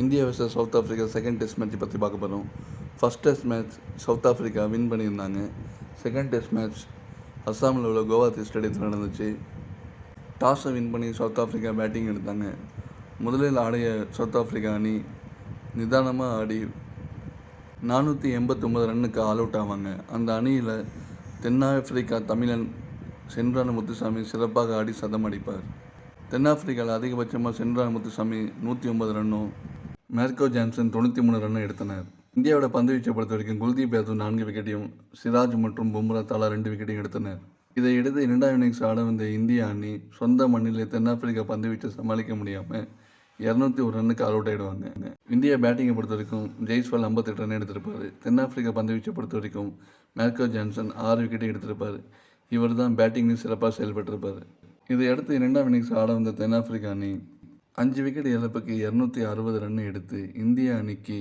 India vs south Africa second test match பற்றி பார்க்க போகிறோம். First test match south Africa win பண்ணியிருந்தாங்க. Second test match அஸ்ஸாமில் உள்ள கோவாத்தி ஸ்டேடியத்தில் நடந்துச்சு. டாஸை வின் பண்ணி சவுத் ஆஃப்ரிக்கா பேட்டிங் எடுத்தாங்க. முதலில் ஆடிய சவுத் ஆஃப்ரிக்கா அணி நிதானமாக ஆடி 489 ரன்னுக்கு ஆல் அவுட் ஆவாங்க. அந்த அணியில் தென்னாப்பிரிக்கா தமிழன் சென்றான முத்துசாமி சிறப்பாக ஆடி சதம் அடிப்பார். தென்னாப்பிரிக்காவில் அதிகபட்சமாக சென்றான முத்துசாமி 109 ரன்னும் மேர்கோ ஜான்சன் 93 ரன்னும் எடுத்தனர். இந்தியாவோட பந்து வீச்சை பொறுத்த வரைக்கும் குல்தீப் யாதவ் 4 விக்கெட்டையும் சிராஜ் மற்றும் பும்ரா தலா 2 விக்கெட்டையும் எடுத்தனர். இதையடுத்து இரண்டாம் இன்னிங்ஸ் ஆட வந்த இந்திய அணி சொந்த மண்ணிலே தென்னாப்பிரிக்கா பந்து வீச்சை சமாளிக்க முடியாமல் 201 ரன்னுக்கு ஆல் அவுட் ஆகிடுவாங்க. இந்தியா பேட்டிங்கை பொறுத்த வரைக்கும் ஜெய்ஸ்வால் 58 ரன் எடுத்திருப்பார். தென்னாப்பிரிக்கா பந்து வீச்சை பொறுத்த வரைக்கும் மேர்கோ ஜான்சன் 6 விக்கெட்டை எடுத்திருப்பார். இவர் தான் பேட்டிங்கும் சிறப்பாக செயல்பட்டிருப்பார். இதையடுத்து இரண்டாம் இன்னிங்ஸ் ஆட வந்த தென்னாப்பிரிக்கா அணி 5 விக்கெட் இழப்புக்கு 260 ரன் எடுத்து இந்திய அணிக்கு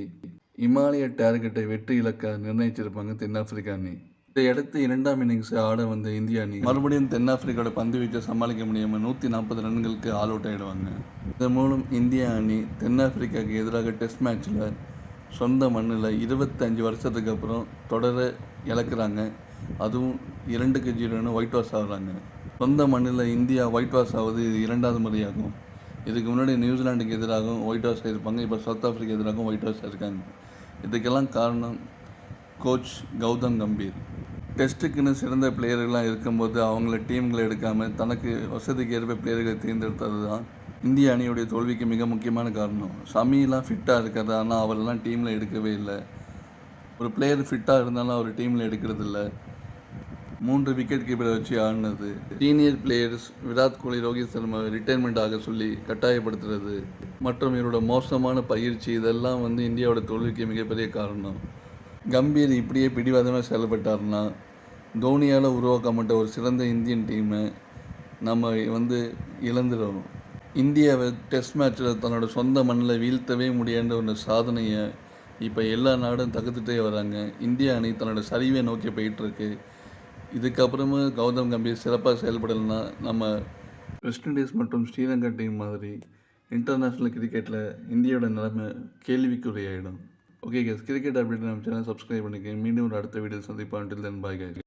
இமாலய டார்கெட்டை வெற்றி இலக்க நிர்ணயிச்சிருப்பாங்க தென்னாப்பிரிக்கா அணி. இதையடுத்து இரண்டாம் இன்னிங்ஸ் ஆட வந்த இந்திய அணி மறுபடியும் தென்னாப்பிரிக்காவோட பந்து வீச்சை சமாளிக்க முடியாமல் 140 ரன்களுக்கு ஆல் அவுட் ஆகிடுவாங்க. இதன் மூலம் இந்திய அணி தென்னாப்பிரிக்காவுக்கு எதிராக டெஸ்ட் மேட்ச்சில் சொந்த மண்ணில் 25 வருஷத்துக்கு அப்புறம் தொடரை இழக்கிறாங்க. அதுவும் 2-0 ஒயிட் வாஷ் ஆகுறாங்க. சொந்த மண்ணில் இந்தியா ஒயிட் வாஷ் ஆகுது இது 2வது முறையாகும். இதுக்கு முன்னாடி நியூசிலாண்டுக்கு எதிராகவும் ஒயிட் வாஷ் ஆகிருப்பாங்க. இப்போ சவுத் ஆஃப்ரிக்கா எதிராகவும் ஒயிட் வாஷ் ஆகிருக்காங்க. இதுக்கெல்லாம் காரணம் கோச் கௌதம் கம்பீர். டெஸ்ட்டுக்குன்னு சிறந்த பிளேயர்கள்லாம் இருக்கும்போது அவங்கள டீம்களை எடுக்காமல் தனக்கு வசதிக்கு ஏற்ப பிளேயர்களை தேர்ந்தெடுத்தது தான் இந்திய அணியுடைய தோல்விக்கு மிக முக்கியமான காரணம். ஷமிலாம் ஃபிட்டாக இருக்காது, ஆனால் அவரெல்லாம் டீமில் எடுக்கவே இல்லை. ஒரு பிளேயர் ஃபிட்டாக இருந்தாலும் அவர் டீமில் எடுக்கிறதில்ல. 3 விக்கெட் கீப்பரை வச்சு ஆடினது. Senior players Virat Kohli, Rohit சர்மாவை retirement ஆக சொல்லி கட்டாயப்படுத்துறது மற்றும் இவரோட மோசமான பயிற்சி இதெல்லாம் இந்தியாவோட தோல்விக்கு மிகப்பெரிய காரணம். கம்பீர் இப்படியே பிடிவாதமாக செயல்பட்டார்னா தோனியால் உருவாக்கப்பட்ட ஒரு சிறந்த இந்தியன் டீமை நம்ம இழந்துடும். இந்தியாவை டெஸ்ட் மேட்ச்சில் தன்னோட சொந்த மண்ணில் வீழ்த்தவே முடியாத ஒரு சாதனையை இப்போ எல்லா நாடும் தகுத்துட்டே வராங்க. இந்திய அணி தன்னோட சரிவை நோக்கி போயிட்டுருக்கு. இதுக்கப்புறமா கௌதம் கம்பீர் சிறப்பாக செயல்படலைன்னா நம்ம வெஸ்ட் இண்டீஸ் மற்றும் ஸ்ரீலங்கா டீம் மாதிரி இன்டர்நேஷ்னல் கிரிக்கெட்டில் இந்தியாவோட நிலைமை கேள்விக்குறியாயிடும். ஓகே கைஸ், கிரிக்கெட் அப்டேட் நம்ம சேனல் சப்ஸ்கிரைப் பண்ணிக்க. மீண்டும் ஒரு அடுத்த வீடியோ சந்திப்போம். until then bye guys.